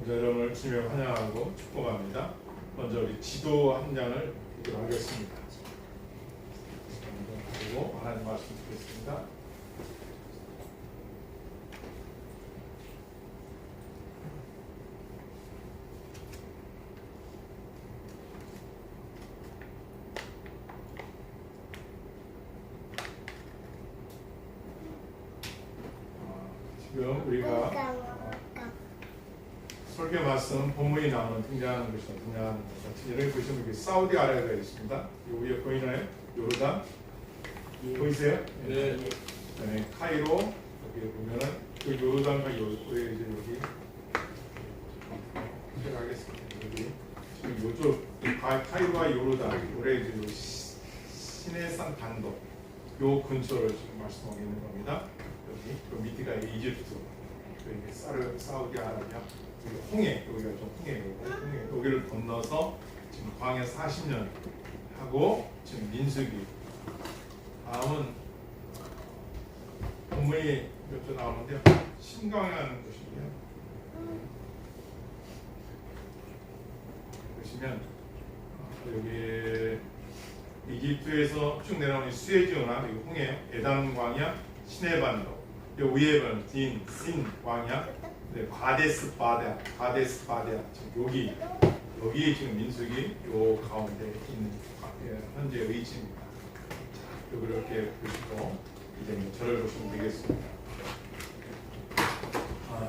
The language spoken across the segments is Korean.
먼저 여러분을 주님을 환영하고 축복합니다. 먼저 우리 지도 한 장을 읽도록 하겠습니다. 그리고 하나님 말씀 듣겠습니다. 지금 우리가 설교 말씀 본문이 나오는 등장하는 것이죠. 등장하는 것. 여러분 보시면 여기 사우디아라비아가 있습니다. 여기 위에 보이나요? 요르단 보이세요? 네. 네. 카이로 여기 보면은 그 요르단과 여기 하겠습니다. 여기 지금 요쪽 카이로와 요르단 올해 이제 시내산 반도 요 근처를 지금 말씀하고 있는 겁니다. 여기 그 밑에가 이집트, 여기 사우디아라비아, 여기 홍해, 여기가 좀 홍해, 여기를 건너서 지금 광야 40년 하고 지금 민수기. 다음은 본문이 몇 조 나오는데요. 신강이라는 곳이고요. 보시면 여기 이집트에서 쭉 내려오는 수에즈 운하, 여기 홍해, 에단 광야, 시내반도, 요 위에는 딘, 신 광야, 네, 가데스 바데아, 여기 지금 민수기 요 가운데 있는 현재 위치입니다. 여기 이렇게 보시고 이제 저를 보시면 되겠습니다.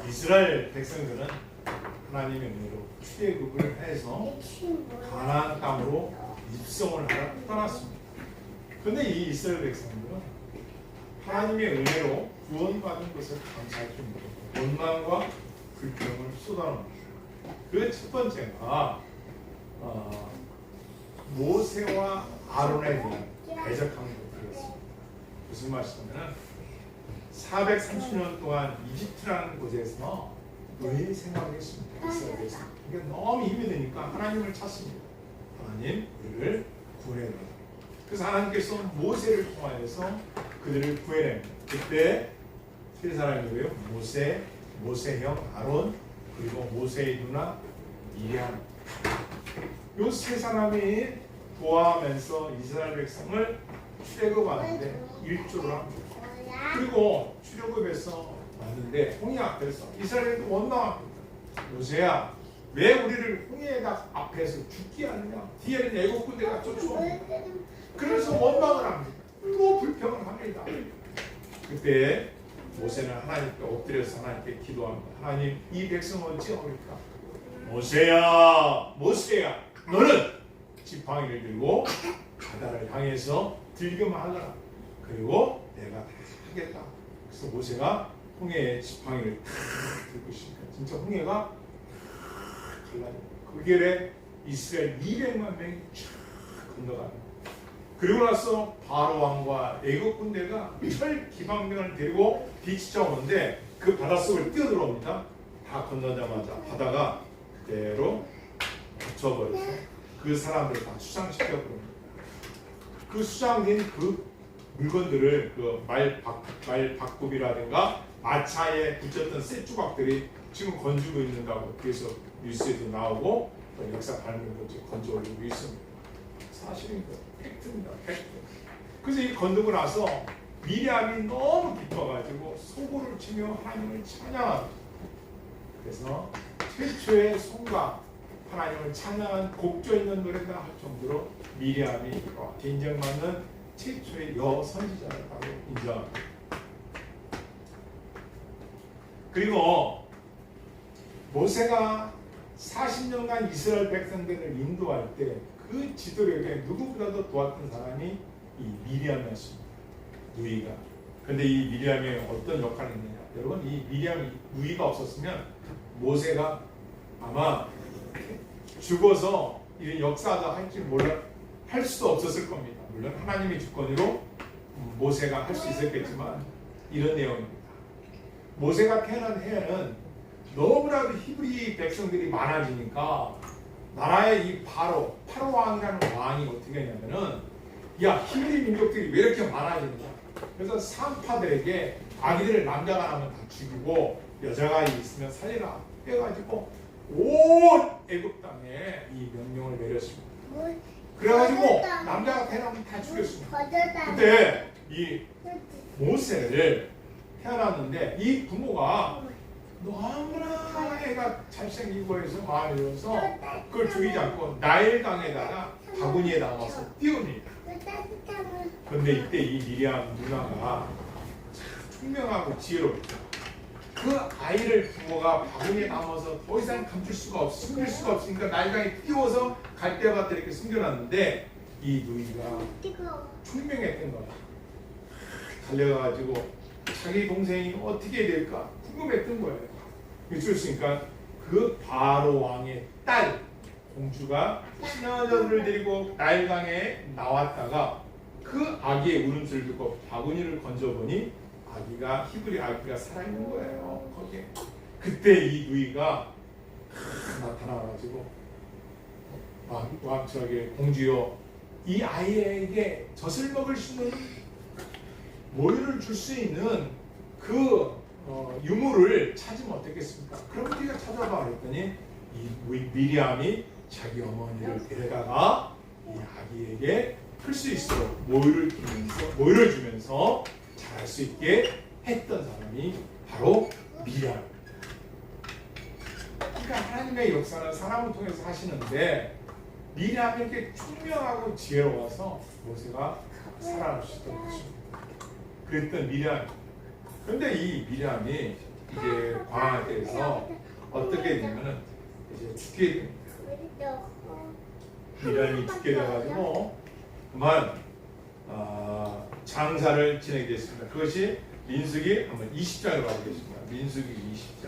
이스라엘 백성들은 하나님의 은혜로 출애굽을 해서 가나안 땅으로 입성을 하러 떠났습니다. 그런데 이 이스라엘 백성들은 하나님의 은혜로 구원받은 것을 감사할 줄 모르고 원망과 불평을 쏟아놓은 그 첫 번째가 모세와 아론에 대한 대적한 것이었습니다. 무슨 말씀이냐면 430년 동안 이집트라는 곳에서 노예 생활을 했습니다. 이스라엘 백성. 이게 너무 힘이 드니까 하나님을 찾습니다. 하나님 우리를 구해라. 그래서 하나님께서 모세를 통하여서 그들을 구해냅니다. 그때 세 사람이고요. 모세 형 아론, 그리고 모세의 누나 미리암. 요 세 사람이 도와하면서 이스라엘 백성을 출애굽하는데 일조를 합니다. 그리고 출애굽에서 왔는데 홍해 앞에서 이스라엘도 원망합니다. 모세야, 왜 우리를 홍해에다 앞에서 죽게 하느냐? 뒤에는 애국 군대가 쫓아옵니다. 그래서 원망을 합니다. 또 불평을 합니다. 그때 모세는 하나님께 엎드려서 하나님께 기도합니다. 하나님, 이 백성은 어찌하오리까? 모세야, 너는 지팡이를 들고 바다를 향해서 들기만 하라. 그리고 내가 다 하겠다. 그래서 모세가 홍해에 지팡이를 들고 있으니까 진짜 홍해가 갈라져요. 그 길에 이스라엘 200만 명이 쫙 건너갑니다. 그리고 나서 바로 왕과 애국 군대가 철 기방병을 데리고 뒤치쳐오는데 그 바닷속을 뛰어들어옵니다. 다 건너자마자 바다가 그대로 닫혀버려서 그 사람들 다 수상시켜버립니다. 그 수상된 그 물건들을 그 말박굽이라든가 마차에 붙였던 쇠조각들이 지금 건지고 있는다고 그래서 뉴스에도 나오고 역사 발명도 건져 올리고 있습니다. 사실입니다. 팩트입니다. 팩트. 그래서 이 건너고 나서 미리암이 너무 기뻐가지고 소고를 치며 하나님을 찬양합니다. 그래서 최초의 송가 하나님을 찬양한 곡조 있는 노래가 할 정도로 미리암이 인정받는 최초의 여선지자라고 인정합니다. 그리고 모세가 40년간 이스라엘 백성들을 인도할 때 그 지도력에 누구보다도 도왔던 사람이 이 미리암이었습니다. 누이가. 그런데 이 미리암이 어떤 역할을 했느냐? 여러분, 이 미리암이 누이가 없었으면 모세가 아마 죽어서 이런 역사가 할 수도 없었을 겁니다. 물론 하나님의 주권으로 모세가 할 수 있었겠지만 이런 내용입니다. 모세가 태어난 해에는 너무나도 히브리 백성들이 많아지니까 나라의 이 파로 왕이라는 왕이 어떻게 했냐면은 야, 히브리 민족들이 왜 이렇게 많아지느냐? 그래서 산파들에게 아기들을 남자가 나면 다 죽이고 여자가 있으면 살리라 해가지고 애굽 땅에 이 명령을 내렸습니다. 그래가지고 남자가 태어나면 다 죽였습니다. 그때 이 모세를 태어났는데 이 부모가 너무나 애가 잘생기고 해서 마음이 들어서 그걸 죽이지 않고 나일강에다가 바구니에 담아서 띄웁니다. 그런데 이때 이 미리암 누나가 총명하고 지혜롭죠. 그 아이를 부모가 바구니에 담아서 더 이상 감출 수가 없어, 숨길 수가 없으니까 나일강에 띄워서 갈대밭에 이렇게 숨겨놨는데 이 누이가 총명했던 거야. 달려가가지고 자기 동생이 어떻게 될까 궁금했던 거예요. 그랬으니까 그 바로 왕의 딸 공주가 신하들을 데리고 나일강에 나왔다가 그 아기의 울음소리를 듣고 바구니를 건져보니 아기가 히브리 아기가 살아있는 거예요. 거기에 그때 이 누이가 나타나가지고 저기 공주여 이 아이에게 젖을 먹을 수 있는 모유를 줄 수 있는 그 유물을 찾으면 어떻겠습니까? 그럼 우리가 찾아봐 그랬더니 이 미리암이 자기 어머니를 데려다가 이 아기에게 클 수 있도록 모유를 주면서 자랄 수 있게 했던 사람이 바로 미리암입니다. 그러니까 하나님의 역사는 사람을 통해서 하시는데 미리암이 이렇게 총명하고 지혜로워서 모세가 살아날 수 있도록 하십니다. 그랬던 미리암. 그런데 이 미리암이 이제 광야 때에서 어떻게 되면은 이제 죽게 됩니다. 미리암이 죽게 돼가지고 그만 장사를 지내게 됐습니다. 그것이 민수기 한번 20장으로 가보겠습니다. 민수기 20장.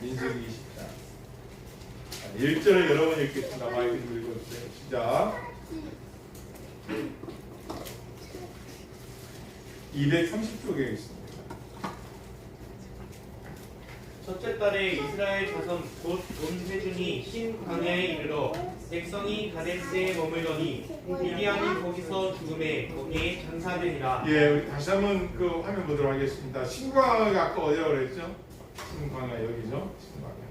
민수기 20장. 1절을 여러 번 읽겠습니다. 마이크 좀 읽어주세요. 시작. 230쪽에 있습니다. 첫째 달에 이스라엘 자손 곧 온 세준이 신 광야에 이르러 백성이 가데스에 머물더니 미디안이 거기서 죽음에 거기에 장사되니라. 예, 우리 다시 한번 그 화면 보도록 하겠습니다. 신광야가 아까 어디라고 그랬죠? 신광야 여기죠? 신광야.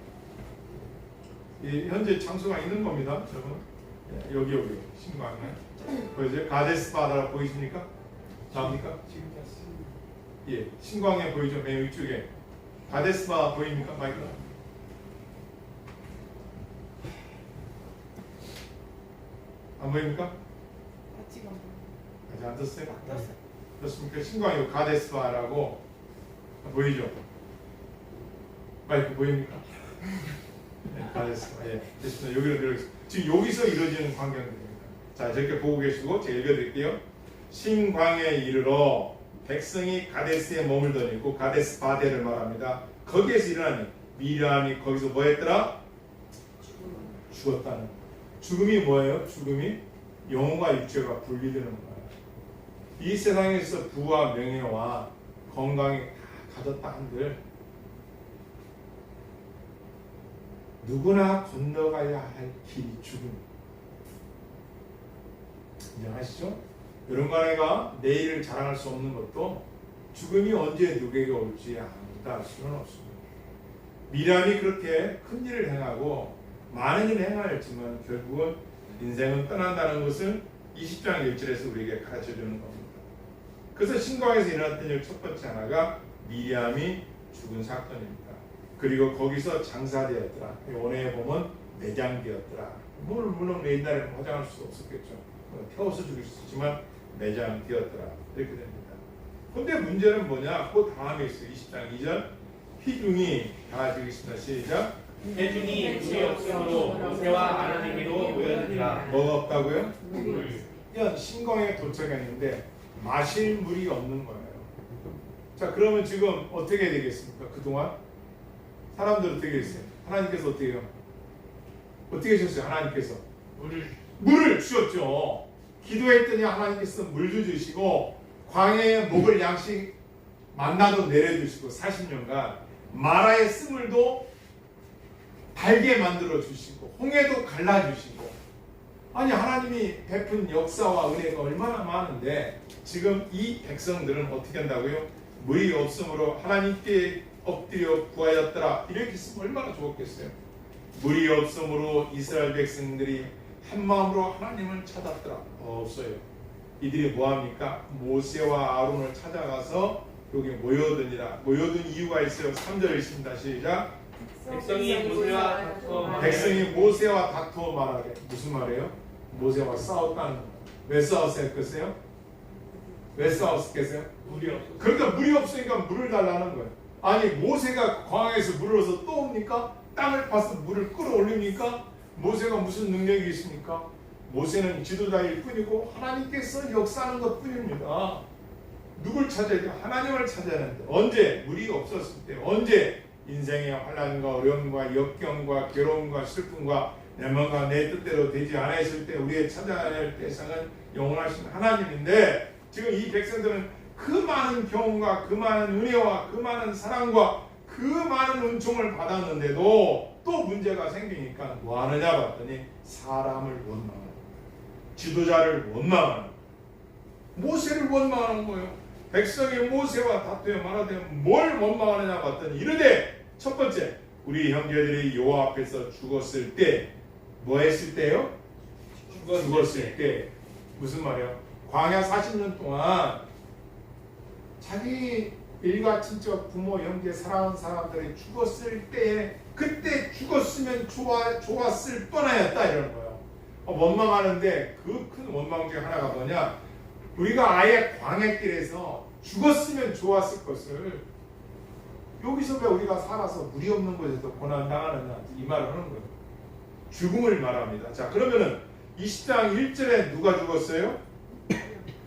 이 현재 장소가 있는 겁니다, 여러분. 예, 여기 신광야. 보이세요? 가데스 바다 보이십니까? 나옵니까? 예, 신광야 보이죠? 맨 위쪽에 가데스 바다 보입니까? 마이크. 안 보입니까? 아직 안 떴어요? 그렇습니까? 신광야 가데스 바다라고 보이죠? 마이크 보입니까? 네, 가데스 바다. 예, 됐습니다. 여기로 들어가겠습니다. 지금 여기서 이루어지는 광경들입니다. 자, 저렇게 보고 계시고 제가 읽어드릴게요. 신광야에 이르러 백성이 가데스에 머물더니 그 가데스 바데를 말합니다. 거기에서 일어나니 미리암이 거기서 뭐 했더라? 죽었다는. 죽음이 뭐예요? 죽음이 영혼과 육체가 분리되는 거예요. 이 세상에서 부와 명예와 건강이 다 가졌다 한들 누구나 건너가야 할 길이 죽음. 인정하시죠? 이런 거가 내일을 자랑할 수 없는 것도 죽음이 언제 누구에게 올지 아무도 알 수는 없습니다. 미리암이 그렇게 큰 일을 행하고 많은 일을 행하였지만 결국은 인생은 떠난다는 것을 20장 1절에서 우리에게 가르쳐주는 겁니다. 그래서 신광에서 일어났던 일 첫 번째 하나가 미리암이 죽은 사건입니다. 그리고 거기서 장사되었더라. 원어에 보면 매장되었더라. 물론 옛날에는 화장할 수 없었겠죠. 태워서 죽일 수 있지만 매장되었더라. 이렇게 됩니다. 근데 문제는 뭐냐? 그 다음에 있어요. 20장 2절. 희중이 다 같이 읽겠습니다. 시작. 해중이 물이 없으므로 모세와 아론에게로 모였느니라. 뭐가 없다고요? 물. 신광에 도착했는데 마실 물이 없는 거예요. 자, 그러면 지금 어떻게 되겠습니까? 그동안 사람들 어떻게 했어요? 하나님께서 어떻게 해요? 어떻게 하셨어요? 하나님께서 물을 주셨죠. 기도했더니 하나님께서 물도 주시고 광야에 먹을 양식 만나도 내려주시고 40년간 마라의 쓴물도 달게 만들어 주시고 홍해도 갈라주시고, 아니 하나님이 베푼 역사와 은혜가 얼마나 많은데 지금 이 백성들은 어떻게 한다고요? 물이 없으므로 하나님께 엎드려 구하였더라. 이렇게 쓰면 얼마나 좋았겠어요. 물이 없으므로 이스라엘 백성들이 한 마음으로 하나님을 찾았더라. 없어요. 이들이 뭐합니까? 모세와 아론을 찾아가서 여기 모여드니라. 모여든 이유가 있어요. 3절 읽습니다. 시작. 백성이 모세와 다투어 말하되 백성이 모세와 다투어 말하래. 무슨 말이에요? 모세와 싸웠다는 거예요. 왜 싸웠겠어요? 왜 싸웠겠어요? 물이 없어. 그러니까 물이 없으니까 물을 달라는 거예요. 아니 모세가 광야에서 물을 얻어서 또 옵니까? 땅을 파서 물을 끌어올립니까? 모세가 무슨 능력이 있습니까? 모세는 지도자일 뿐이고 하나님께서 역사하는 것 뿐입니다. 누굴 찾아야 돼요? 하나님을 찾아야 하는데 언제? 물이 없었을 때 언제? 인생의 환난과 어려움과 역경과 괴로움과 슬픔과 내 마음과 내 뜻대로 되지 않았을 때 우리의 찾아야 할 대상은 영원하신 하나님인데 지금 이 백성들은 그 많은 경험과 그 많은 은혜와 그 많은 사랑과 그 많은 은총을 받았는데도 또 문제가 생기니까 뭐 하느냐 봤더니 사람을 원망하는 거예요. 지도자를 원망하는 거예요. 모세를 원망하는 거예요. 백성이 모세와 다투어 말하되 뭘 원망하느냐 봤더니 이르되 첫 번째 우리 형제들이 여호와 앞에서 죽었을 때 뭐 했을 때요? 죽었을 때 무슨 말이야? 광야 40년 동안 자기 일가 친척 부모 형제 사랑하는 사람들이 죽었을 때 그때 죽었으면 좋았을 뻔하였다 이런 거예요. 원망하는데 그 큰 원망 중에 하나가 뭐냐? 우리가 아예 광야길에서 죽었으면 좋았을 것을 여기서 왜 우리가 살아서 물이 없는 곳에서 고난당하느냐 이 말을 하는 거예요. 죽음을 말합니다. 자 그러면은 20장 1절에 누가 죽었어요?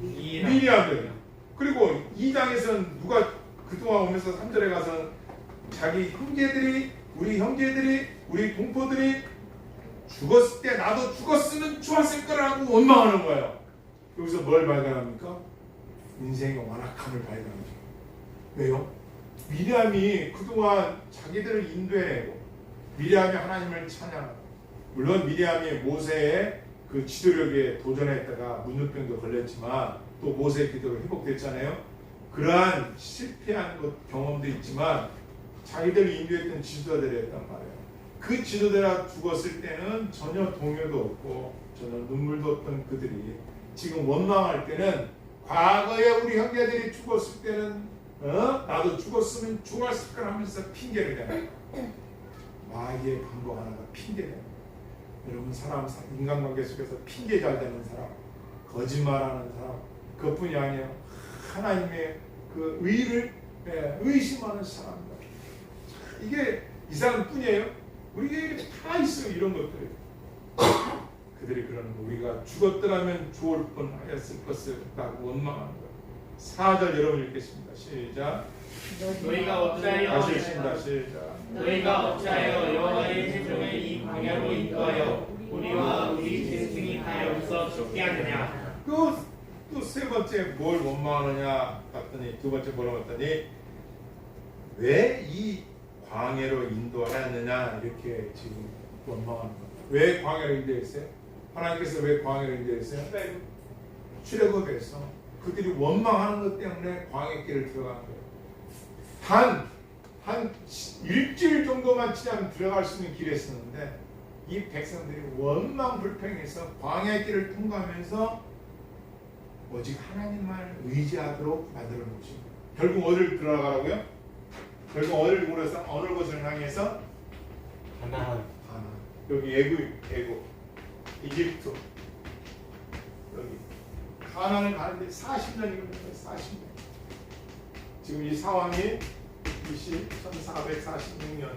미리암이에요. 그리고 2장에서는 누가 그동안 오면서 3절에 가서는 자기 형제들이 우리 형제들이 우리 동포들이 죽었을 때 나도 죽었으면 좋았을 거라고 원망하는 거예요. 여기서 뭘 발견합니까? 인생의 완악함을 발견하죠. 왜요? 미리암이 그동안 자기들을 인도해내고 미리암이 하나님을 찬양하고 물론 미리암이 모세의 그 지도력에 도전했다가 문둥병도 걸렸지만 또 모세의 기도로 회복됐잖아요. 그러한 실패한 경험도 있지만 자기들을 인도했던 지도자들이었단 말이에요. 그 지도자가 죽었을 때는 전혀 동요도 없고 전혀 눈물도 없던 그들이 지금 원망할 때는 과거에 우리 형제들이 죽었을 때는 나도 죽었으면 좋았을 걸 하면서 핑계를 대요. 마귀의 방법 하나가 핑계대요. 여러분 인간관계 속에서 핑계 잘 대는 사람, 거짓말하는 사람 그것뿐이 아니에요. 하나님의 그 의를 의심하는 사람들. 이게 이 사람뿐이에요. 우리에게 다 있어요. 이런 것들이. 그들이 그러는 거 우리가 죽었더라면 좋을 뻔하였을 것을 라고 원망하는 거예요. 4절 여러분 읽겠습니다. 시작. 너희가 어찌하여 다시 읽습니다. 시작. 너희가 어찌하여 여호와의 세종을 이 광야로 인도하여 우리와 우리 짐승이 다 여기서 죽게 하느냐. 또 세 번째 뭘 원망하느냐 봤더니 두 번째 뭐라고 했더니 왜 이 광야로 인도하였느냐 이렇게 지금 원망하는 거예요. 왜 광야로 인도했어요? 하나님께서 왜 광야로 인도했어요? 출애굽에서 그들이 원망하는 것 때문에 광야길을 들어간 거예요. 한 일주일 정도만 지나면 들어갈 수 있는 길이었는데 이 백성들이 원망 불평해서 광야의 길을 통과하면서 오직 하나님만 의지하도록 만들어 놓으신 거예요. 결국 어디를 들어가라고요? 결국 어디를 물어서 어느 곳을 향해서? 가나안. 여기 애굽, 이집트 여기 가나안을 가는데 40년이 걸려요. 40년. 지금 이 상황이 BC 1446년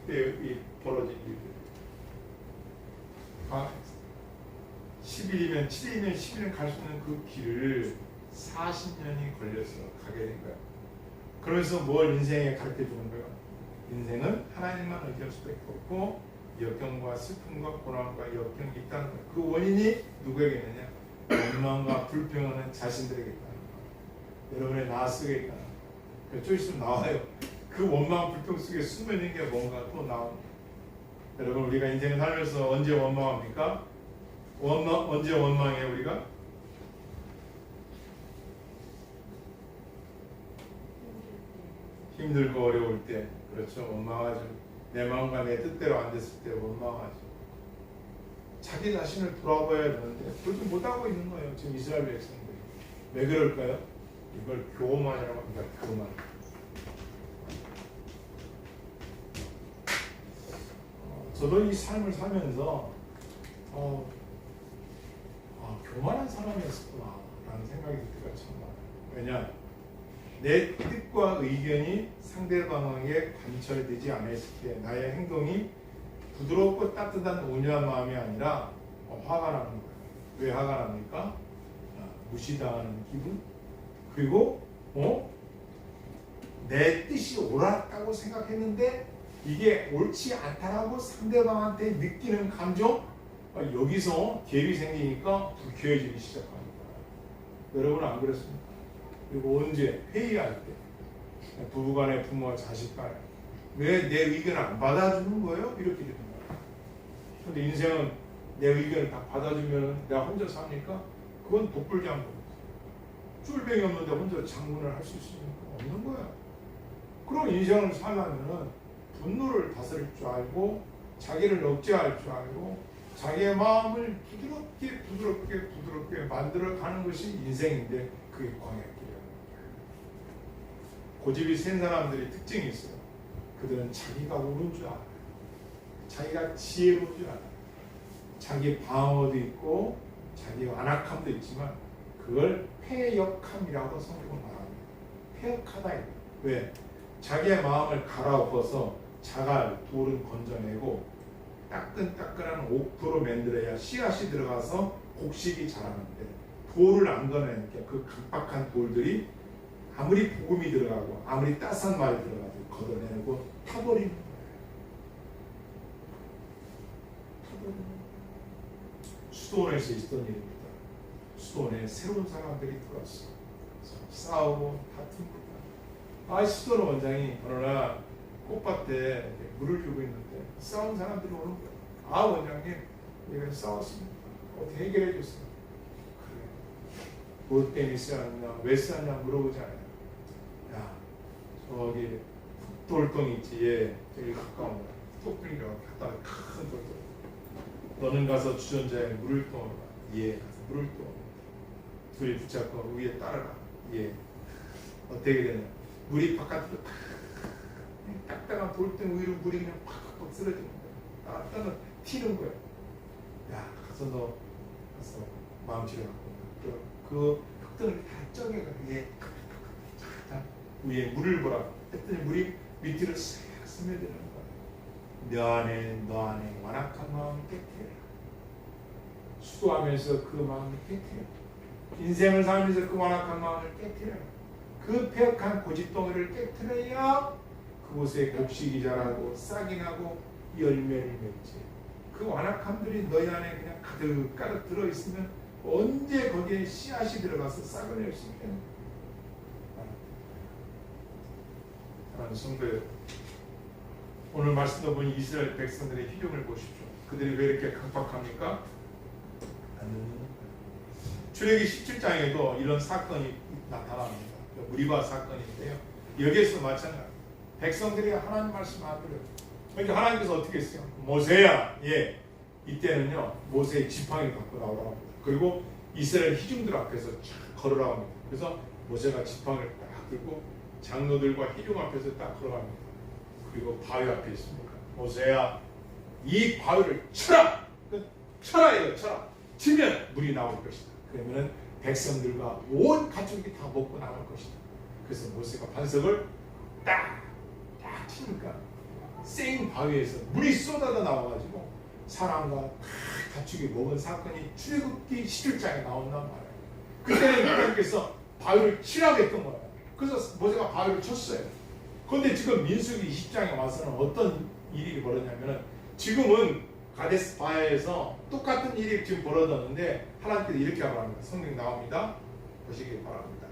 때 벌어진 일들. 10일이면 7일이면 10일은 갈 수 있는 그 길을 40년이 걸려서 가게 된 거야. 그러면서 뭘 인생에 가르쳐 주는 거야? 인생은 하나님만 의지할 수밖에 없고 역경과 슬픔과 고난과 역경이 있다는 거야. 그 원인이 누구에게 있느냐? 원망과 불평하는 자신들에게 있다는 거야. 여러분의 나 속에 있다는 거야. 좀 있으면 나와요. 그 원망 불평 속에 숨어 있는 게 뭔가 또 나옵니다. 여러분 우리가 인생을 살면서 언제 원망합니까? 언제 원망해요 우리가? 힘들고 어려울 때, 그렇죠. 원망하죠. 내 마음과 내 뜻대로 안 됐을 때 원망하죠. 자기 자신을 돌아봐야 되는데 그러지 못하고 있는 거예요. 지금 이스라엘 백성들이. 왜 그럴까요? 이걸 교만이라고 합니다. 교만. 저도 이 삶을 살면서 교만한 사람이었구나 라는 생각이 들 때가 참 많아요. 왜냐? 내 뜻과 의견이 상대방에게 관철되지 않았을 때 나의 행동이 부드럽고 따뜻한 온유한 마음이 아니라 화가 나는 거예요. 왜 화가 납니까? 무시당하는 기분, 그리고 내 뜻이 옳았다고 생각했는데 이게 옳지 않다라고 상대방한테 느끼는 감정, 여기서 갭이 생기니까 불쾌해지기 시작합니다. 여러분 안 그렇습니까? 그리고 언제 회의할 때 부부간에, 부모와 자식간에 왜 내 의견을 안 받아주는 거예요? 이렇게 되는 거예요. 근데 인생은 내 의견을 다 받아주면 내가 혼자 사니까 그건 독불장군. 쫄병이 없는데 혼자 장군을 할 수 있습니까? 없는 거야. 그럼 인생을 살려면은 분노를 다스릴 줄 알고 자기를 억제할 줄 알고 자기의 마음을 부드럽게 만들어가는 것이 인생인데 그게 광야길이에요. 고집이 센 사람들이 특징이 있어요. 그들은 자기가 옳은 줄 알아요. 자기가 지혜로운 줄 알아요. 자기 방어도 있고 자기 완악함도 있지만 그걸 패역함이라고 성경은 말합니다. 패역하다. 왜? 자기의 마음을 갈아엎어서 자갈, 돌은 건져내고 따끈따끈한 옥토로 만들어야 씨앗이 들어가서 곡식이 자라는데 돌을 안 거내니까 그 강박한 돌들이 아무리 복음이 들어가고 아무리 따스한 말이 들어가도 걷어내고 타버리는 거예요. 타버리는 거예요. 수도원에서 있었던 일입니다. 수도원에 새로운 사람들이 들어왔어. 싸우고 다툽니다. 수도원 원장이 어느 날 꽃밭에 물을 주고 있는데 싸운 사람들이 오는 거예요. 원장님, 이건 싸웠습니다. 어떻게 해결해 줬어요? 그래. 뭐 때문에 싸웠냐, 왜 싸웠냐 물어보잖아요. 야, 저기 돌덩이 있지, 얘 저기 가까운 거. 뚝불이라고 갖다가 큰 돌덩이. 너는 가서 주전자에 물을 떠오라. 예, 가서 물을 떠오라. 둘이 붙잡고 위에 따라가. 예. 어떻게 되냐? 물이 바깥으로 딱딱한 돌덩이 위로 물이 그냥 팍팍 쓰러지는 거야. 따는 튀는 거야. 야, 가서 너 가서 마음 치료하고 그 흙덩이를 다 쪄내가 위에 위에 물을 보라. 했더니 물이 밑으로 싹 스며드는 거야. 너 안에 완악한 마음을 깨트려. 수고하면서 그 마음을 깨트려. 인생을 살면서 그 완악한 마음을 깨트려. 그 폐역한 고집덩이를 깨트려야 그곳에 곡식이 자라고 싹이 나고 열매를 맺지. 그 완악함들이 너희 안에 그냥 가득 들어있으면 언제 거기에 씨앗이 들어가서 싹을 낼 수 있겠냐. 사랑하는 성도 여러분, 오늘 말씀도 보니 이스라엘 백성들의 희룡을 보십시오. 그들이 왜 이렇게 강박합니까? 출애기 17장에도 이런 사건이 나타납니다. 무리바 사건인데요. 여기에서 마찬가지. 백성들이 하나님 말씀 안 들어요. 그러니까 하나님께서 어떻게 했어요? 모세야, 예, 이때는요 모세의 지팡이를 갖고 나오라고 합니다. 그리고 이스라엘 희중들 앞에서 쫙 걸으라고 합니다. 그래서 모세가 지팡이를 딱 들고 장로들과 희중 앞에서 딱 걸어갑니다. 그리고 바위 앞에 있습니다. 모세야, 이 바위를 쳐라! 쳐라 이거 쳐라! 치면 물이 나올 것이다. 그러면은 백성들과 온 가족이 다 먹고 나올 것이다. 그래서 모세가 반석을 딱 치니까 생 바위에서 물이 쏟아져 나와가지고 사람과 가축이 먹은 사건이 출애굽기 11장에 나온단 말이에요. 그때는 하나님께서 바위를 치라고 했던 거예요. 그래서 모세가 바위를 쳤어요. 그런데 지금 민수기 20장에 와서는 어떤 일이 벌어졌냐면은 지금은 가데스 바야에서 똑같은 일이 지금 벌어졌는데 하나님께서 이렇게 말합니다. 성경 나옵니다. 보시기 바랍니다.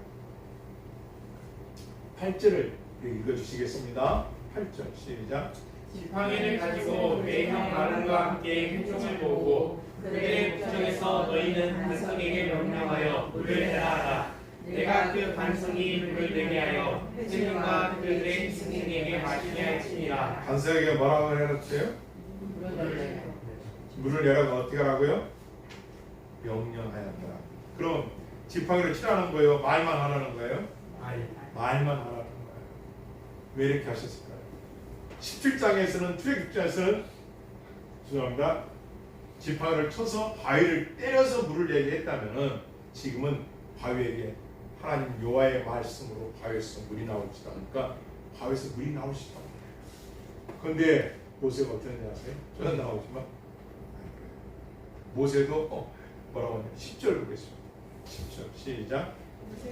8절을 읽어주시겠습니다. 8절 시작. 지팡이를 가지고 내 형 아론과 함께 회중을 모으고 그들의 국정에서 너희는 반석에게 명령하여 물을 해라 하라. 내가 그 반석이 물을 내게 하여 생명과 그들의 스승에게 마시게 할지니라. 반석에게 뭐라고 해놨어요? 물을 내라고 어떻게 하라고요? 명령하였더라. 그럼 지팡이로 치라는 거예요? 말만 하라는 거예요? 말만 하라는 거예요. 왜 이렇게 하셨을까요? 17장에서는 출애굽기에서는 죄송합니다. 지팡이를 쳐서 바위를 때려서 물을 내게 했다면은 지금은 바위에게 하나님 여호와의 말씀으로 바위에서 물이 나오지도 않으니까 바위에서 물이 나오지도 않아요. 그런데 모세가 어떻게 했는지 아세요? 저는 나오지만 모세도 뭐라고 하냐? 10절 보겠습니다. 10절 시작.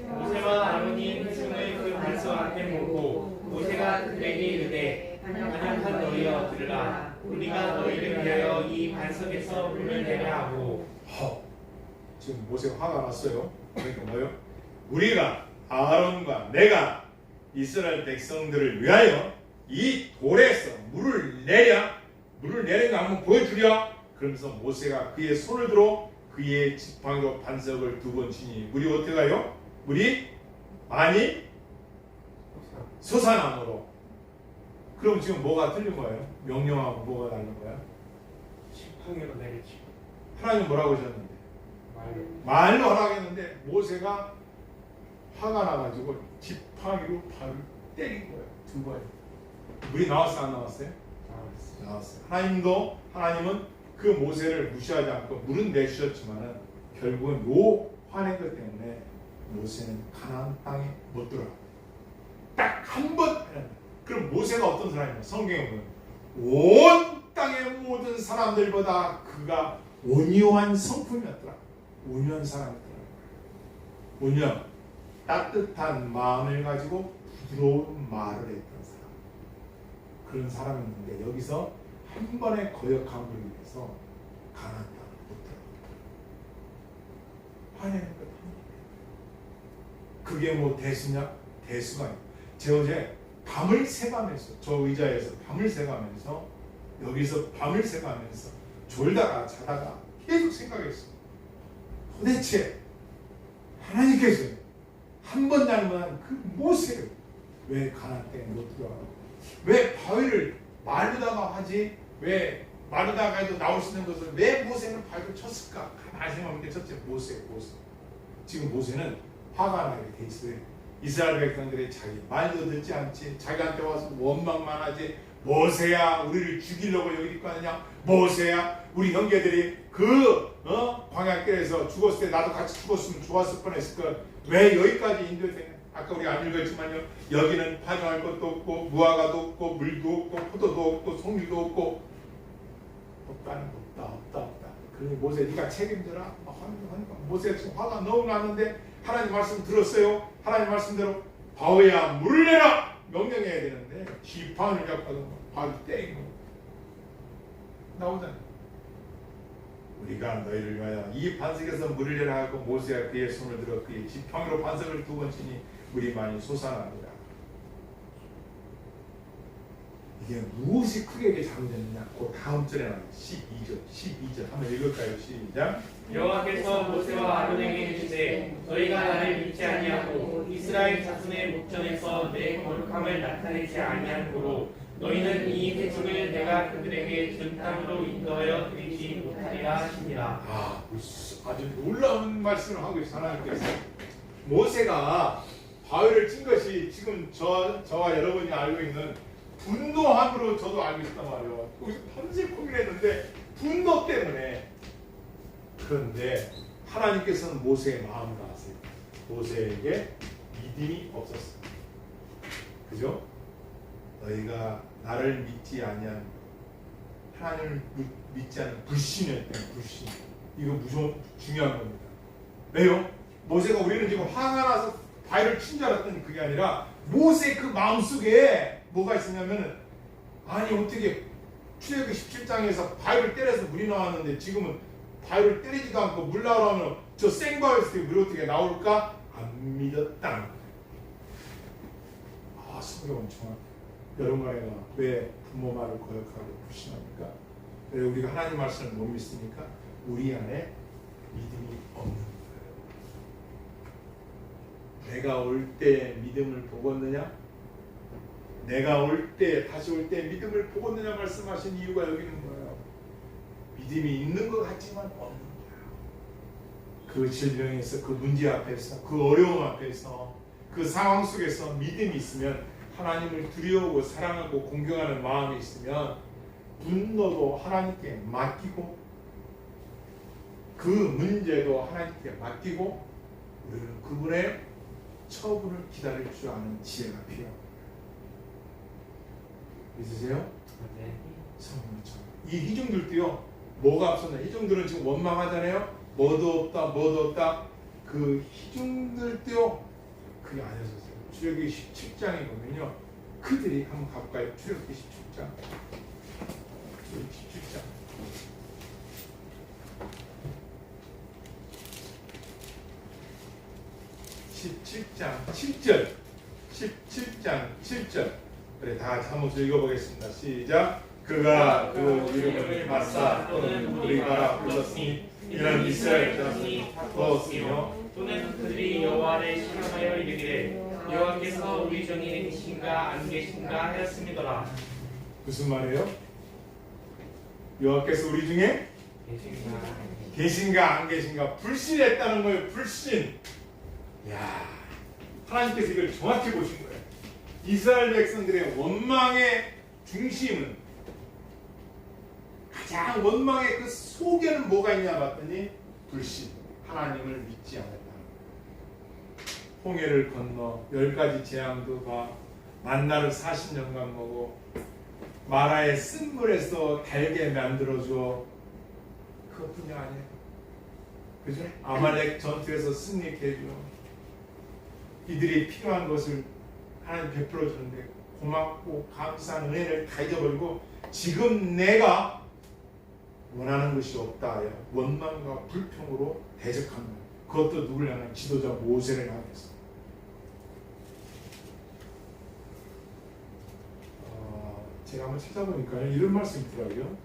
모세와 아론이 흑승을 그 반석 앞에 모으고 모세가 그들에게 이르되 반역한 너희여 들으라. 우리가 너희를 위하여 이 반석에서 물을 내려 하고. 지금 모세가 화가 났어요. 그러니까 뭐요? 우리가 아론과 내가 이스라엘 백성들을 위하여 이 돌에서 물을 내랴. 물을 내리는 거 한번 보여주랴. 그러면서 모세가 그의 손을 들어 그의 지팡이로 반석을 두 번 치니 물이 어떻게 가요? 물이 많이 솟아나므로. 그럼 지금 뭐가 틀린 거예요? 명령하고 뭐가 다른 거야? 지팡이로 내리지. 하나님 뭐라고 하셨는데? 말로 하라고 했는데 모세가 화가 나가지고 지팡이로 발을 때린 거예요. 두 번. 물이 나왔어 안 나왔어요? 나왔어요. 하나님은 그 모세를 무시하지 않고 물은 내주셨지만은 결국은 요 화낸 것 때문에 모세는 가나안 땅에 못 들어가. 딱 한 번. 그럼 모세가 어떤 사람이냐? 성경에 보면 온 땅의 모든 사람들보다 그가 온유한 성품이었더라. 온유한 사람이었더라. 온유, 따뜻한 마음을 가지고 부드러운 말을 했던 사람. 그런 사람이었는데 여기서 한 번의 거역함으로 인해서 가나안 땅을 못 들어가. 화내는 것 그게 뭐 대수냐? 대수가 아니고 제가 어제 밤을 새가면서 저 의자에서 밤을 새가면서 여기서 밤을 새가면서 졸다가 자다가 계속 생각했어요. 도대체 하나님께서 한 번 잘못한 그 모세를 왜 가나안 땅에 못 들어가고 왜 바위를 마르다가 하지 왜 마르다가 해도 나올 수 있는 것을 왜 모세는 바위를 쳤을까? 가만히 생각하면 첫째 모세. 지금 모세는 화가 나게 돼 있어요. 이스라엘 백성들이 자기 말도 듣지 않지. 자기한테 와서 원망만 하지. 모세야 우리를 죽이려고 여기 있고 하느냐. 모세야 우리 형제들이 광야길에서 죽었을 때 나도 같이 죽었으면 좋았을 뻔했을 거. 왜 여기까지 인도되냐. 아까 우리 안 읽었지만요. 여기는 파종할 것도 없고 무화과도 없고 물도 없고 포도도 없고 송유도 없고 없다는 거 없다. 그러니 모세 네가 책임져라. 하니까 모세가 지금 화가 너무 나는데 하나님 말씀 들었어요. 하나님 말씀대로 바위야 물을 내라 명령해야 되는데 지팡이를 잡고 바위 때리고 나오잖아요. 우리가 너희를 위하여 이 반석에서 물을 내라 하고 모세가 그의 손을 들어 그의 지팡이로 반석을 두 번 치니 물이 많이 솟아나니라. 이게 무엇이 크게 잘못됐느냐? 그 다음 절에 나와요. 12절 한번 읽을까요? 시작. 여호와께서 모세와 아론에게 이르시되 너희가 나를 믿지 아니하고 이스라엘 자손의 목전에서 내 거룩함을 나타내지 아니하므로 너희는 이 대적을 내가 그들에게 준 땅으로 인도하여 드리지 못하리라 하시니라. 아주 놀라운 말씀을 하고 있어요. 하나님께서 모세가 바위를 친 것이 지금 저와 여러분이 알고 있는 분노함으로 저도 알고 있단 말이에요. 거기서 밤새 고민을 했는데 분노 때문에. 그런데 하나님께서는 모세의 마음을 아세요. 모세에게 믿음이 없었어요. 그죠? 너희가 나를 믿지 아니한 하나님을 믿지 않는 불신이었대요. 불신. 이거 무슨 중요한 겁니다. 왜요? 모세가 우리는 지금 화가 나서 바위를 친 줄 알았더니 그게 아니라 모세 그 마음속에 뭐가 있었냐면은 아니 어떻게 출애굽기 17장에서 바위를 때려서 물이 나왔는데 지금은 바위를 때리지도 않고 물 나오라면 저 생바위에서 물이 어떻게 나올까? 안 믿었다. 성경은 정확해. 여러분과 내가 왜 부모 말을 거역하고 불신합니까? 왜 우리가 하나님 말씀을 못 믿습니까? 우리 안에 믿음이 없는 거예요. 내가 올 때 믿음을 보겠느냐? 내가 올 때, 다시 올 때 믿음을 보겠느냐 말씀하신 이유가 여기 있는 거예요. 믿음이 있는 것 같지만 없는 거예요. 그 질병에서, 그 문제 앞에서, 그 어려움 앞에서, 그 상황 속에서 믿음이 있으면, 하나님을 두려워하고 사랑하고 공경하는 마음이 있으면 분노도 하나님께 맡기고 그 문제도 하나님께 맡기고 우리는 그분의 처분을 기다릴 줄 아는 지혜가 필요합니다. 믿으세요? 네. 성령처럼. 이 희중들도요, 뭐가 앞섰나? 희중들은 지금 원망하잖아요. 뭐도 없다. 그 희중들도요, 그게 아니었어요. 출애굽기 17장에 보면요, 그들이 한번 가볼까요? 출애굽기 17장. 17장 7절. 그래, 다 같이 한번 읽어보겠습니다. 시작. 그가 그 이름을 마사 또는 우리가 불렀으니 이는 이스라엘 자손이 바꾸었으며 또는 그들이 여호와를 시험하여 이르기를 여호와께서 우리 중에 계신가 안 계신가 하였음이더라. 무슨 말이에요? 여호와께서 우리 중에 계신가 안 계신가 불신했다는 거예요. 불신. 야, 하나님께서 이걸 정확히 보신 거예요. 이스라엘 백성들의 원망의 중심은, 가장 원망의 그 속에는 뭐가 있냐 봤더니 불신, 하나님을 믿지 않았다. 홍해를 건너 10가지 재앙도 봐, 만나를 40년간 먹어, 마라의 쓴물에서 달게 만들어줘. 그것뿐이 아니에요. 그죠? 아말렉 전투에서 승리케 해줘. 이들이 필요한 것을 하나님 베풀어 주는데 고맙고 감사한 은혜를 다 잊어버리고 지금 내가 원하는 것이 없다. 원망과 불평으로 대적한 거예요. 그것도 누구를 향한? 지도자 모세를 향해서. 제가 한번 찾아보니까 이런 말씀이 있더라고요.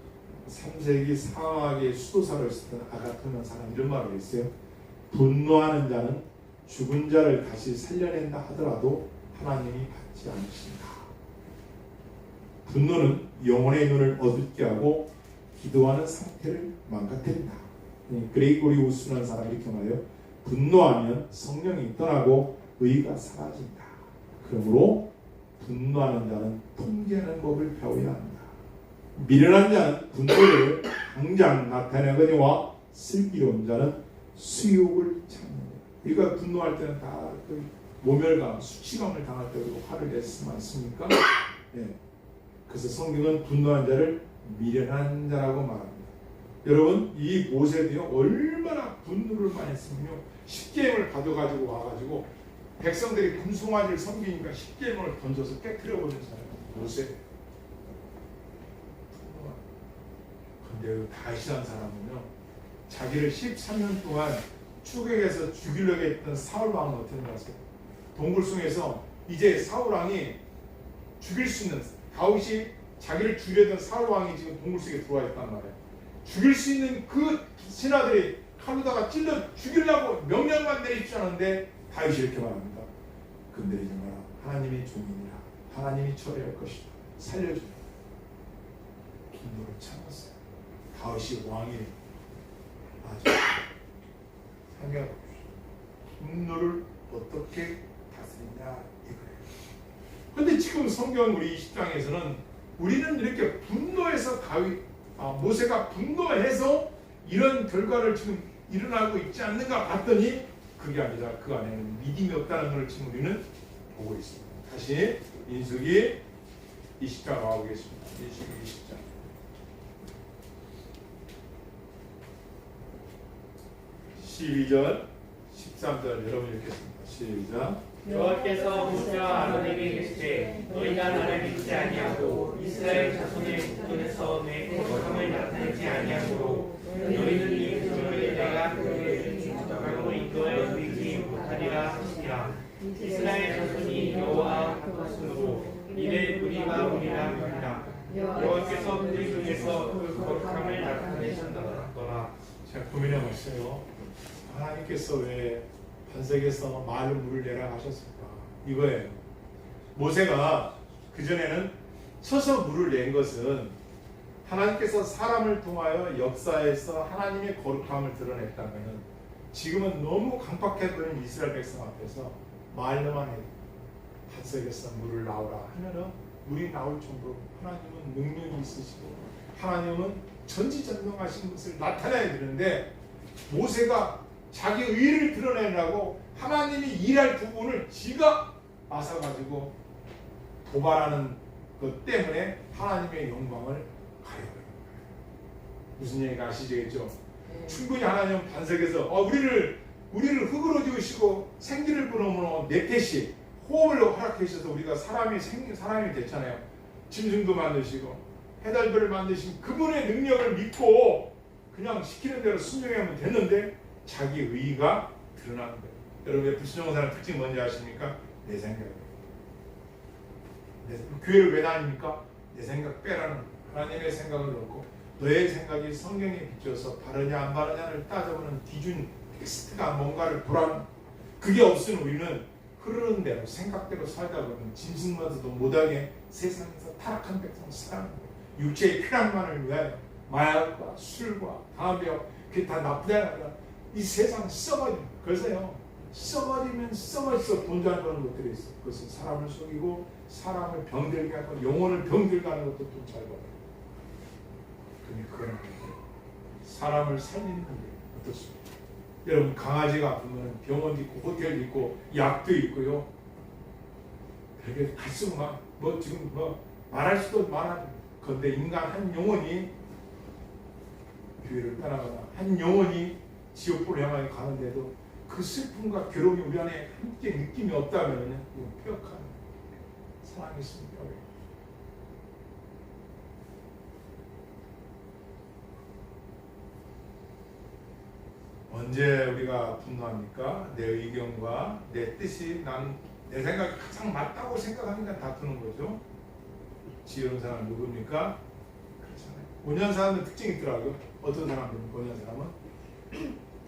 3세기 사막의 수도사로 있었던 아가토라는 사람 이런 말을 했어요. 분노하는 자는 죽은 자를 다시 살려낸다 하더라도 하나님이 받지 않으신다. 분노는 영혼의 눈을 어둡게 하고 기도하는 상태를 망가뜨린다. 그레이고리우스라는 사람이 이렇게 말해요. 분노하면 성령이 떠나고 의가 사라진다. 그러므로 분노하는 자는 통제하는 법을 배워야 한다. 미련한 자는 분노를 당장 나타내거니와 슬기로운 자는 수욕을 참는다. 우리가 분노할 때는 다 그 모멸감, 수치감을 당할 때도 화를 내지 않습니까? 네. 그래서 성경은 분노한 자를 미련한 자라고 말합니다. 여러분, 이 모세도요 얼마나 분노를 많이 했으면요 10계명을 가져가지고 와가지고 백성들이 금송아지를 섬기니까 10계명을 던져서 깨트려버린 사람이에요. 모세. 근데 다윗이라는 사람은요 자기를 13년 동안 추격해서 죽이려고 했던 사울 왕은 어떻게 하세요? 동굴송에서 이제 사울 왕이 죽일 수 있는, 다윗이 자기를 죽이려던 사울 왕이 지금 동굴속에 들어와 있단 말이에요. 죽일 수 있는 그 신하들이 칼로다가 찔러 죽이려고 명령만 내리시는데 다윗이 이렇게 말합니다. 건드리지 마라. 하나님의 종이니라. 하나님이 처리할 것이다. 살려주라. 분노를 참았어요. 다윗이 왕이 아주 생각해 봅시다. 분노를 어떻게 다스리냐 이거예요. 그런데 지금 성경 우리 20장에서는 우리는 이렇게 분노해서 모세가 분노해서 이런 결과를 지금 일어나고 있지 않는가 봤더니 그게 아니라 그 안에는 믿음이 없다는 걸 지금 우리는 보고 있습니다. 다시 민수기 20장 가보겠습니다. 민수기 20장. 12절, 13절 여러분 읽겠습니다. 시작. 여호와께서 모세와 아론에게 계시되 너희가 나를 믿지 아니하고 이스라엘 자손의 국군에서 내 거룩함을 나타내지 아니하므로 너희는 이 백성을 내가 그들을 주축하고 인도하여 드리지 못하리라 하시니라. 이스라엘 자손이 여호와 바꾸심으로 이를 우리가 하리라. 여호와께서 그들 중에서 그 거룩함을 나타내셨더라. 제가 고민해 봤어요. 하나님께서 왜 반석에서 마을 물을 내라 하셨을까? 이거예요. 모세가 그전에는 서서 물을 낸 것은 하나님께서 사람을 통하여 역사에서 하나님의 거룩함을 드러냈다면, 지금은 너무 강팍해 보이는 이스라엘 백성 앞에서 말로만 해도 반석에서 물을 나오라 하면은 물이 나올 정도로 하나님은 능력이 있으시고 하나님은 전지전능하신 것을 나타내야 되는데, 모세가 자기 의를 드러내려고 하나님이 일할 부분을 지가 앗아가지고 도발하는 것 때문에 하나님의 영광을 가려버린 거예요. 무슨 얘기가 아시겠죠? 충분히 하나님은 반석에서 우리를 흙으로 지으시고 생기를 불어오는 네페시 호흡을 허락해 주셔서 우리가 사람이 됐잖아요. 짐승도 만드시고 해달별을 만드신 그분의 능력을 믿고 그냥 시키는 대로 순종하면 됐는데, 자기 의가 드러나는 거예요. 여러분의 불순종사의 특징이 뭔지 아십니까? 내 생각이에요. 교회를 왜 다닙니까? 내 생각 빼라는, 하나님의 생각을 넣고 너의 생각이 성경에 비춰서 바르냐 안 바르냐를 따져보는 기준 텍스트가 뭔가를 보라는, 그게 없으면 우리는 흐르는 대로 생각대로 살다 보면 짐승마저도 못하게 세상에서 타락한 백성 살아가는 거예요. 육체의 쾌락만을 위하여 마약과 술과 담배와 그게 다 나쁘다는 거야. 이 세상 썩어지는, 그래서요, 썩어지면 썩어서 돈 잘 버는 것들이 있어. 그것은 사람을 속이고 사람을 병들게 하고 영혼을 병들게 하는 것도 돈 잘 벌어요. 그러니 그거는 사람을 살리는 게 어떻습니까? 여러분, 강아지가 아프면 병원도 있고 호텔도 있고 약도 있고요. 되게 갈수록 지금 말할 수도 많아요. 그런데 인간 한 영혼이 교회를 떠나거나 한 영혼이 지옥불을 향하여 가는데도 그 슬픔과 괴로움이 우리 안에 함께 느낌이 없다면 폐역한 사랑이 있습니다. 언제 우리가 분노합니까? 내 의견과 내 뜻이 내 생각이 가장 맞다고 생각하니까 다투는 거죠. 지혜로운 사람은 누굽니까? 그렇잖아요. 온유한 사람은 특징이 있더라고요. 어떤 사람들은 온유한 사람은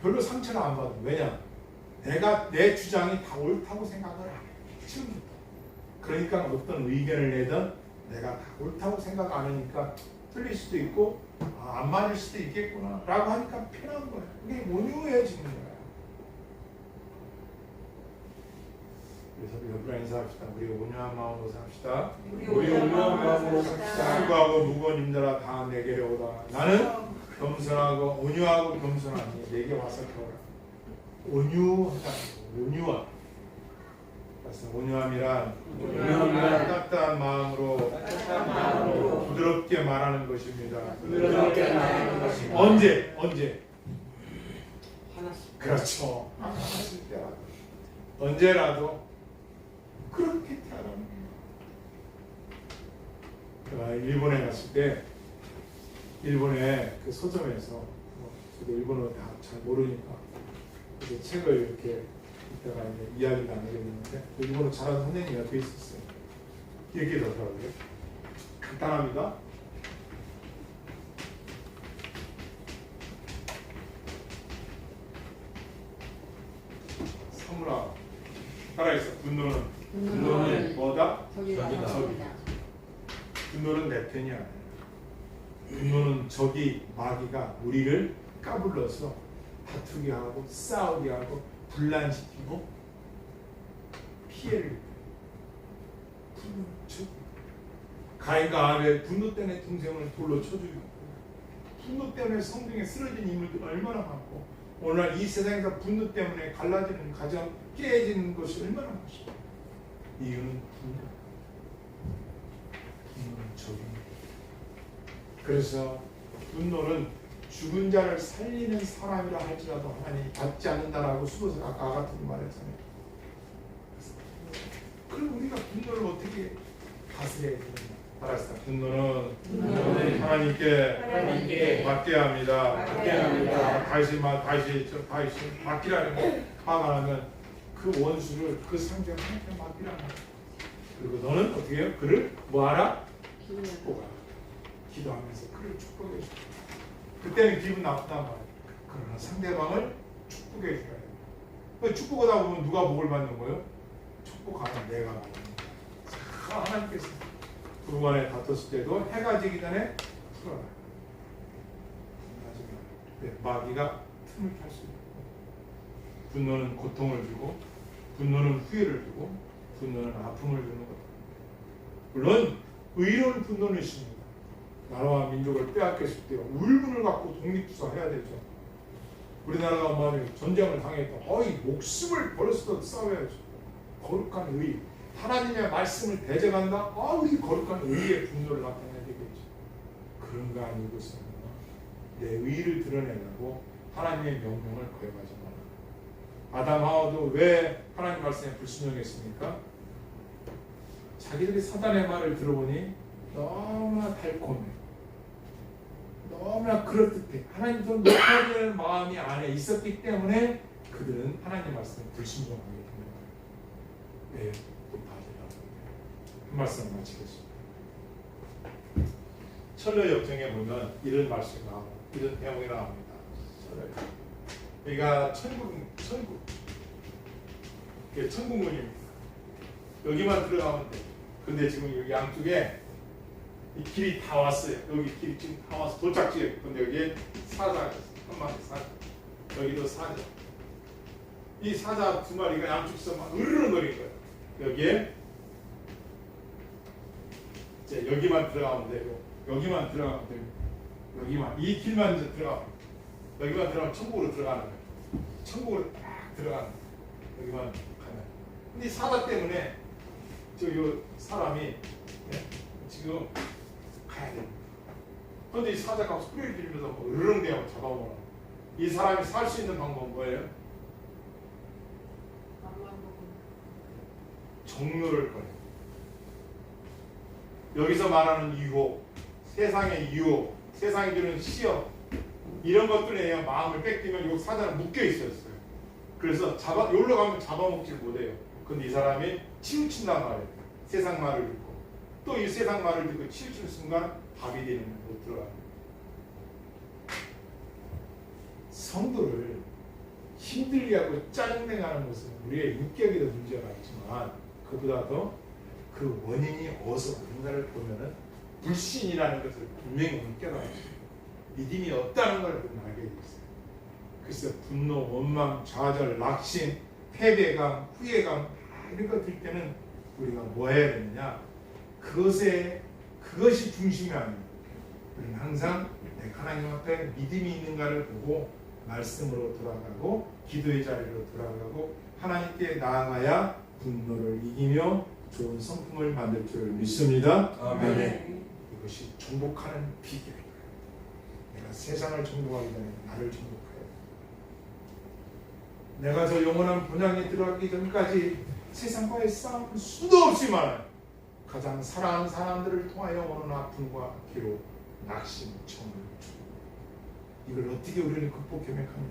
별로 상처를 안 받아요. 왜냐? 내 주장이 다 옳다고 생각을 안 해요. 지금부터. 그러니까 어떤 의견을 내든 내가 다 옳다고 생각 안 하니까 틀릴 수도 있고 안 맞을 수도 있겠구나 라고 하니까 편한 거예요. 그게 온유해지는 거예요. 그래서 우리 옆으로 인사합시다. 우리 온유한 마음으로 삽시다. 우리 온유한 마음으로 삽시다. 수고하고 무거운 짐들아 다 내게로 오라. 나는 겸손하고 온유하고 겸손하니 내게 와서 배우라. 온유하다. 온유함. 그래서 온유함이란 따뜻한 마음으로 부드럽게 말하는 것입니다. 부드럽게 말하는 것입니다. 언제? 화났습니다. 그렇죠. 화났을 때라도 언제라도 그렇게 태어나는 거예요. 일본에 갔을 때 일본의 그 서점에서 저도 일본어 다 잘 모르니까 그래서 책을 이렇게 이따가 이제 이야기를 나누게 됐는데 일본어 잘하는 선생님이 옆에 있었어요. 이렇게 되더라고요. 간단합니다. 사무라 따라했어. 분노는 뭐다? 적이다. 분노는 내 편이 아니야. 분노는 적이 마귀가 우리를 까불러서 다투게 하고 싸우게 하고 분란시키고 피해를 분노 쳐. 가인과 아벨 분노 때문에 동생을 돌로 쳐주고 분노 때문에 성경에 쓰러진 인물들 얼마나 많고 오늘날 이 세상에서 분노 때문에 갈라지는 가정 깨지는 것이 얼마나 많습니까? 이유는 분노는 적입니다. 그래서 분노는 죽은 자를 살리는 사람이라 할지라도 하나님이 받지 않는다라고 수고서 아까 같은 말했잖아요. 그럼 우리가 분노를 어떻게 다스려야 되느냐? 알았어. 분노는 하나님께 맡게 합니다. 다시 맡기라는 거 화가 나면 그 원수를 그 상대를 하나님께 맡기라는 거. 그리고 너는 어떻게 해요? 그를 뭐하라? 축복하라. 기도하면서 그를 축복해 줘. 그때는 기분 나쁘단 말이에요. 그러나 상대방을 축복해 줘야 돼요. 축복하다 보면 누가 복을 받는 거예요? 축복하는 내가 받는 거예요. 하나님께서 부부 간에 다퉜을 때도 해가 지기 전에 풀어라. 나중에 마귀가 틈을 탈 수 있고, 분노는 고통을 주고, 분노는 후회를 주고, 분노는 아픔을 주는 것. 물론 의로운 분노는 있습니다. 나라와 민족을 빼앗겼을 때 울분을 갖고 독립투사해야 되죠. 우리나라가 만약에 전쟁을 당했다, 목숨을 버려서도 싸워야죠. 거룩한 의, 하나님의 말씀을 대적한다. 이 거룩한 의의 분노를 나타내야 되겠죠. 그런 거 아니고서는 내 의를 드러내려고 하나님의 명령을 거역하지 마라. 아담 하와도 왜 하나님 말씀에 불순종했습니까? 자기들이 사단의 말을 들어보니 너무나 달콤해, 너무나 그럴듯해, 하나님도 높아지는 마음이 안에 있었기 때문에 그들은 하나님 말씀에 불순종하게 됩니다. 왜 높아지려고? 그 말씀을 마치겠습니다. 철로 역정에 보면 이런 말씀이 나옵니다. 이런 내용이 나옵니다. 여기가 천국문입니다. 여기만 들어가면 돼. 근데 지금 여기 양쪽에 이 길이 다 왔어요. 여기 길이 지금 다 와서 도착지에. 근데 여기에 사자가 있어요. 한 마리 사자. 여기도 사자. 이 사자 두 마리가 양쪽에서 막 으르렁거린 거예요. 여기에 이제 여기만 들어가면 돼요. 여기만 들어가면 돼요. 여기만, 이 길만 이제 들어가. 여기만 들어가면 천국으로 들어가는 거예요. 천국으로 딱 들어가는 거예요. 여기만 가면. 근데 이 사자 때문에 요 사람이 지금 가야 됩니다. 그런데 이 사자가 소리를 지르면서 으르렁대고 잡아먹어. 이 사람이 살 수 있는 방법은 뭐예요? 정로를 꺼내. 여기서 말하는 유혹, 세상의 유혹, 세상이 주는 시험, 이런 것들에 마음을 뺏기면 이 사자는 묶여 있었어요. 그래서 여기로 가면 잡아먹질 못해요. 근데 이 사람이 치우친단 말이에요. 세상 말을 듣고, 또 이 세상 말을 듣고 치우치는 순간 밥이 되는 못 들어가요. 성도를 힘들게 하고 짜증내게 하는 것은 우리의 인격에도 문제가 있지만, 그보다도 그 원인이 어디서 오는가를 보면은 불신이라는 것을 분명히 깨달아요. 믿음이 없다는 걸 알게 됐어요. 그래서 분노, 원망, 좌절, 낙심, 패배감, 후회감 이런 거 들 때는 우리가 뭐 해야 되느냐? 그것이 중심이 아닙니다. 우리는 항상 하나님 앞에 믿음이 있는가를 보고 말씀으로 돌아가고 기도의 자리로 돌아가고 하나님께 나아가야 분노를 이기며 좋은 성품을 만들 줄 믿습니다. 아멘. 이것이 정복하는 비결이에요. 내가 세상을 정복하기 전에 나를 정복해야 돼. 내가 저 영원한 본향에 들어가기 전까지 세상과의 싸움은 수도 없이 많아요. 가장 사랑하는 사람들을 통하여 오는 아픔과 기로 낙심, 정을 주고, 이걸 어떻게 우리는 극복해내합니까?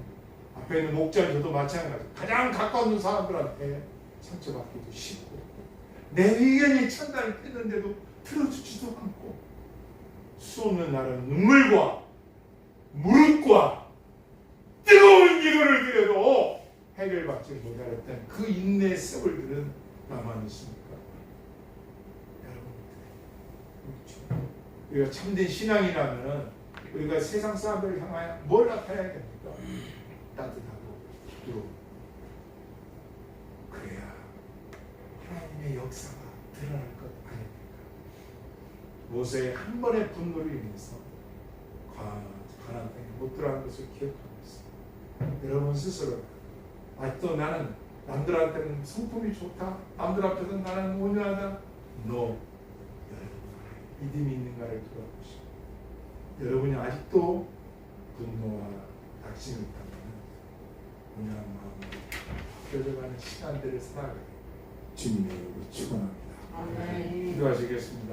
앞에 있는 목자는 저도 마찬가지. 가장 가까운 사람들한테 상처받기도 쉽고, 내 의견이 천당을 뺐는데도 들어주지도 않고, 수없는 날은 눈물과 무릎과 뜨거운 기도를 드려도 해결받지 못하였던 그 인내의 세월들은 나만 있습니까? 여러분, 우리가 참된 신앙이라면 우리가 세상 사람들을 향하여 뭘 나타내야 됩니까? 따뜻하고 기도. 그래야 하나님의 역사가 드러날 것 아닙니까? 모세의 한 번의 분노를 인해서 가나안 땅에 못 들어간 것을 기억하고 있습니다. 여러분 스스로 또 나는 남들한테는 성품이 좋다, 남들 앞에서는 나는 온유하다. 여러분 믿음이 있는가를 돌아보시고, 여러분이 아직도 분노와 낙심이 있다면 온유한 마음으로 바뀌어져가는 시간들을 살아가게 주님의 이름으로 축원합니다. 기도하시겠습니다.